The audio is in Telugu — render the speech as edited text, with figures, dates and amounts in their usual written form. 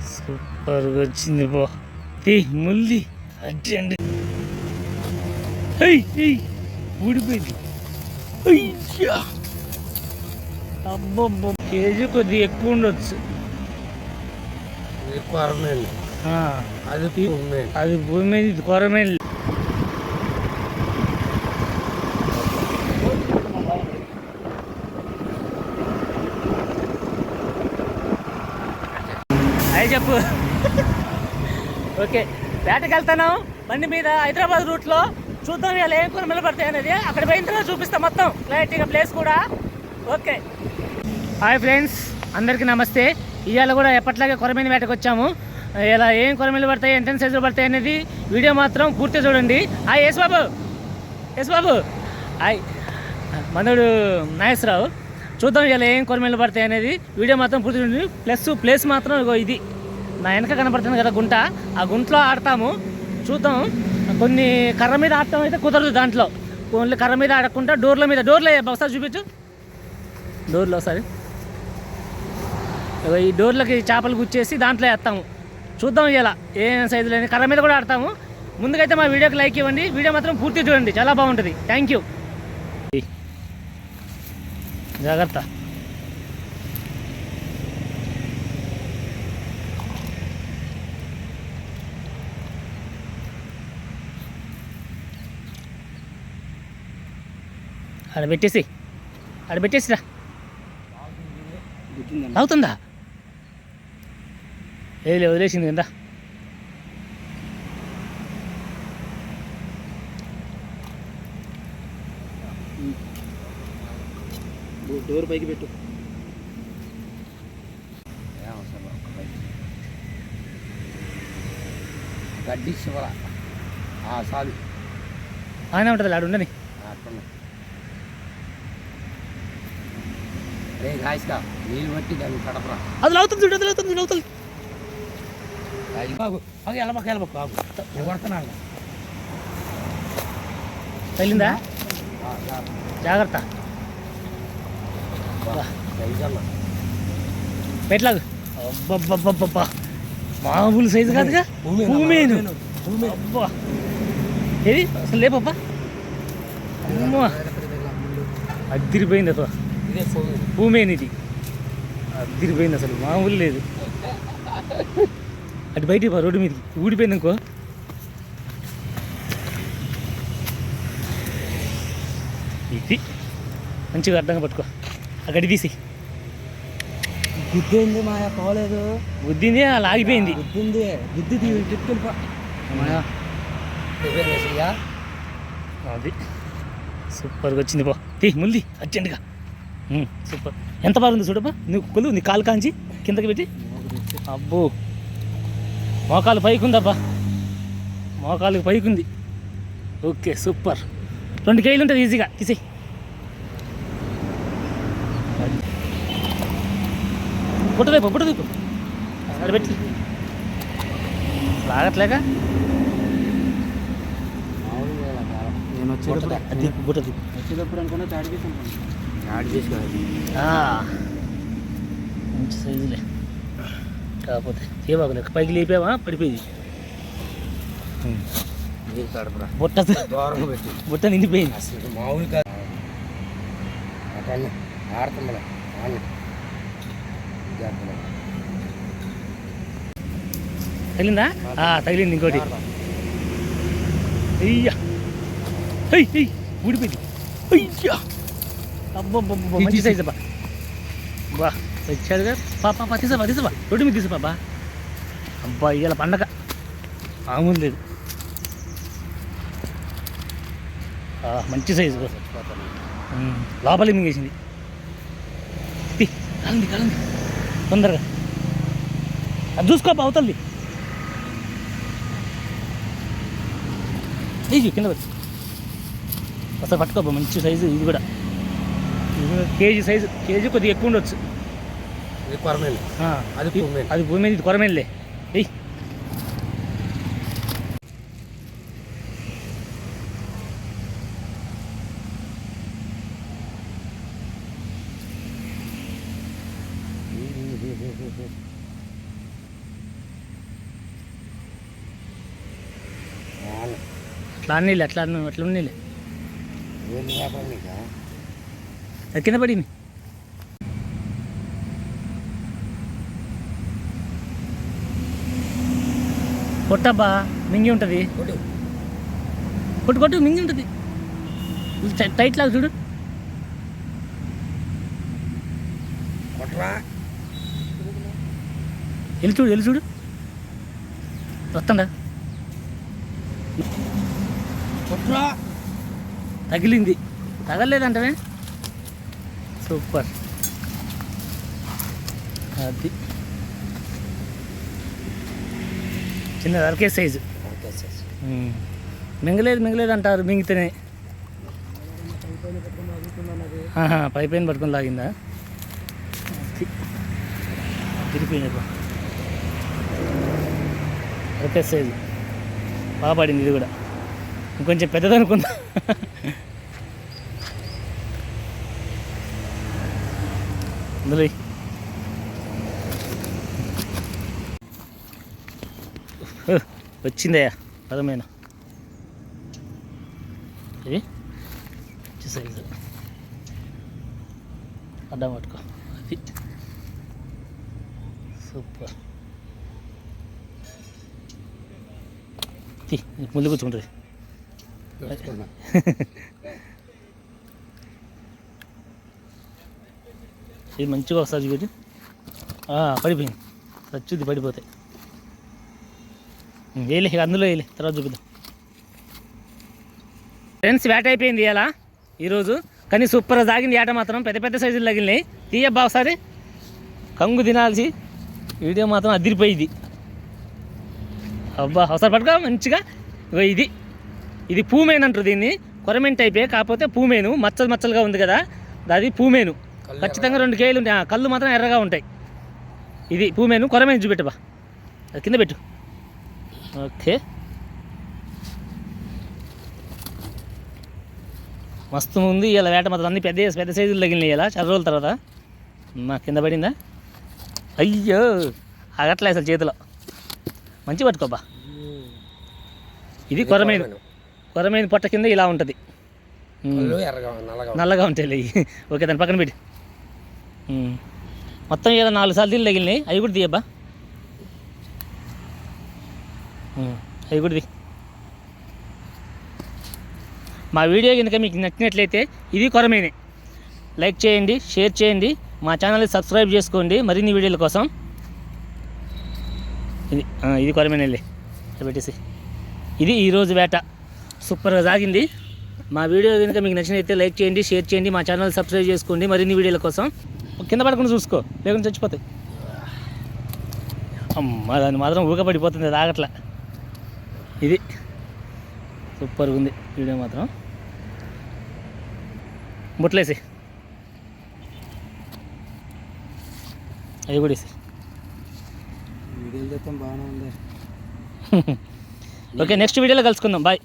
సూపర్గా వచ్చింది బా ముల్లి అడ్డండి ఊడిపోయింది అబ్బబ్బ కేజీ కొద్దిగా ఎక్కువ ఉండొచ్చు అది భూమి మీద ఇది కొరమేలు అయి చెప్పు ఓకే వేటకి వెళ్తాను బండి మీద హైదరాబాద్ రూట్లో చూద్దాం ఇవాళ ఏం కొనుమలు పడతాయి అనేది అక్కడ పోయిన తర్వాత చూపిస్తాం మొత్తం క్లారిటీగా ప్లేస్ కూడా ఓకే హాయ్ ఫ్రెండ్స్ అందరికీ నమస్తే ఇవాళ కూడా ఎప్పట్లాగే కొరమేను వేటకు వచ్చాము ఇలా ఏం కొరమేలు పడతాయి ఎంత సైజులు పడతాయి అనేది వీడియో మాత్రం పూర్తిగా చూడండి హాయ్ యశ్ బాబు హాయ్ మనోడు నాగేశ్వరరావు చూద్దాం ఇలా ఏం కొరమేలు పడతాయి అనేది వీడియో మాత్రం పూర్తి చూడండి ప్లేస్ మాత్రం ఇది నా వెనక కనపడుతుంది కదా గుంట ఆ గుంటలో ఆడతాము చూద్దాం కొన్ని కర్ర మీద ఆడటం అయితే కుదరదు దాంట్లో ఓన్లీ కర్ర మీద ఆడకుండా డోర్లో ఒకసారి చూపించు డోర్లో ఒకసారి ఈ డోర్లకి చేపలు గుచ్చేసి దాంట్లో వేస్తాము చూద్దాం ఇలా ఏం సైజు లేని కర్ర మీద కూడా ఆడతాము ముందుకైతే మా వీడియోకి లైక్ ఇవ్వండి వీడియో మాత్రం పూర్తి చూడండి చాలా బాగుంటుంది థ్యాంక్ యూ జాగ్రత్త ఆడ పెట్టేసిరా అవుతుందా ఏది వదిలేసింది కదా డోర్ పైకి పెట్టు గడ్డి చివర సాలు ఆయన ఉంటుంది ఆడు ఉండని నీళ్ళు బట్టి దాన్ని కడపరా అది అవుతుంది కొడుతున్నాను తగిలిందా జాగ్రత్త పెట్లాగు అబ్బబ్బబ్బబ్బా మామూలు సైజు కాదుగా భూమేను ఏది అసలు లేపబ్బా అమ్మా అద్దిరిపోయింది అసలు భూమేని ఇది అద్దిరిపోయింది అసలు మామూలు లేదు అటు బయటికి రోడ్డు మీదకి ఊడిపోయింది అనుకో ఇది మంచిగా అడ్డంగా పట్టుకో అక్కడి తీసి గుద్దింది మా పోలేదు గుద్దింది అలా ఆగిపోయింది గుద్ది అది సూపర్గా వచ్చింది బా ముల్లి అర్జెంటుగా సూపర్ ఎంత బాగుంది చూడబ్బా నువ్వు నీ కాలు కాంచి కిందకి పెట్టి అబ్బో మోకాలు పైకి ఉందబ్బా మోకాలుకి పైకి ఉంది ఓకే సూపర్ 2 కేజీలు ఉంటుంది ఈజీగా తీసేయి బుట్టదైపు అక్కడ పెట్టి రాగట్లేక నేను వచ్చేటప్పుడు అనుకున్నా మంచి సైజులే కాకపోతే ఏమాకు పైకి లేపావా పడిపోయింది బుట్ట నిండిపోయింది మామూలు కాదు ఆడుతున్నా తగిలిందా తగిలింది ఇంకోటి అయ్యా ఊడిపోయింది అయ్యా అబ్బబ్బబ్బ మంచి సైజు అబ్బా బా వచ్చాడుగా పాపా తీసా రోడ్డు మీద తీసా పాపా అబ్బా ఇవాళ పండగ మామూలు లేదు మంచి సైజు లోపలికి మింగేసింది కాలండి తొందరగా అది చూసుకోపా అవుతుంది కింద పెట్టి ఒకసారి పట్టుకోపా మంచి సైజు ఇది కూడా కేజీ సైజు కేజీ కొద్దిగా ఎక్కువ ఉండొచ్చు అది భూమి మీద ఇది కొరమేనులే ఎయ్ అట్లా నీళ్ళు అట్లా నీళ్ళు ఏంటి వ్యాపారం నీకా అది కింద పడింది. కొట్టబ్బా మింగి ఉంటుంది. కొట్టు మింగి ఉంటుంది. టైట్ లాగా చూడు. కొట్టరా వెళ్ళి చూడు వస్తుందా. కొట్టరా తగిలింది. తగలేదంటవే. సూపర్. అది చిన్న అరకే సైజు. మింగలేదు అంటారు. మింగితేనే పైపైన పట్టుకొని లాగిందా. తిరిగిపోయింది. అరకే సైజు బాగా పడింది. ఇది కూడా ఇంకొంచెం పెద్దదనుకుందా. అందులో వచ్చిందయ్యా పదమైన ఇది సైజు. అడ్డం పట్టుకో. అది సూపర్. ముందు కూర్చుంటుంది. ఇది మంచిగా ఒకసారి చూపెట్టి పడిపోయింది. వచ్చుద్ది పడిపోతాయి. వేలే అందులో వేలే తర్వాత చూపిద్దాం. ఫ్రెండ్స్ వేట అయిపోయింది ఇలా ఈరోజు. కానీ సూపర్గా సాగింది ఏట మాత్రం. పెద్ద పెద్ద సైజులు తగిలినాయి. తీయబ్బా ఒకసారి. కంగు తినాల్సి వీడియో మాత్రం అదిరిపోయింది. అబ్బా ఒకసారి పట్టుకో మంచిగా. ఇది పూమేను అంటారు దీన్ని. కొరమేను టైపే కాకపోతే పూమేను మచ్చలుగా ఉంది కదా. అది పూమేను. ఖచ్చితంగా 2 కేజీలు ఉంటాయి. కళ్ళు మాత్రం ఎర్రగా ఉంటాయి. ఇది పూమేను. కొరమేను చూపెట్టబా. అది కింద పెట్టు. ఓకే మస్తు ఉంది ఇలా వేట మాత్రం. అన్ని పెద్ద సైజులు తగిలినాయి ఇలా చాలా రోజుల తర్వాత. మా కింద పడిందా. అయ్యో ఆగట్లే అసలు చేతిలో. మంచి పట్టుకోబ్బా. ఇది కొరమేను పొట్ట కింద ఇలా ఉంటుంది. నల్లగా ఉంటాయి. ఓకే దాని పక్కన పెట్టి. మొత్తం ఇలా 4 సార్లు తీళ్ళు తగిలినాయి. అవి కూడా తీయబ్బా. అవి కూడా మా వీడియో కనుక మీకు నచ్చినట్లయితే ఇది కొరమేనే. లైక్ చేయండి, షేర్ చేయండి, మా ఛానల్ని సబ్స్క్రైబ్ చేసుకోండి మరిన్ని వీడియోల కోసం. ఇది కొరమేనెళ్ళి పెట్టేసి. ఇది ఈరోజు వేట సూపర్గా సాగింది. మా వీడియో కనుక మీకు నచ్చినట్లయితే లైక్ చేయండి, షేర్ చేయండి, మా ఛానల్ సబ్స్క్రైబ్ చేసుకోండి మరిన్ని వీడియోల కోసం. కింద పడకుండా చూసుకో లేకుండా చచ్చిపోతాయి. అమ్మ దాన్ని మాత్రం ఊగ పడిపోతుంది. అది ఆగట్లా. ఇది సూపర్గా ఉంది వీడియో మాత్రం. బుట్లేసి అవి కూడా వేసి. వీడియోలు చేస్తాం బాగానే ఉంది. ఓకే నెక్స్ట్ వీడియోలో కలుసుకుందాం. బాయ్.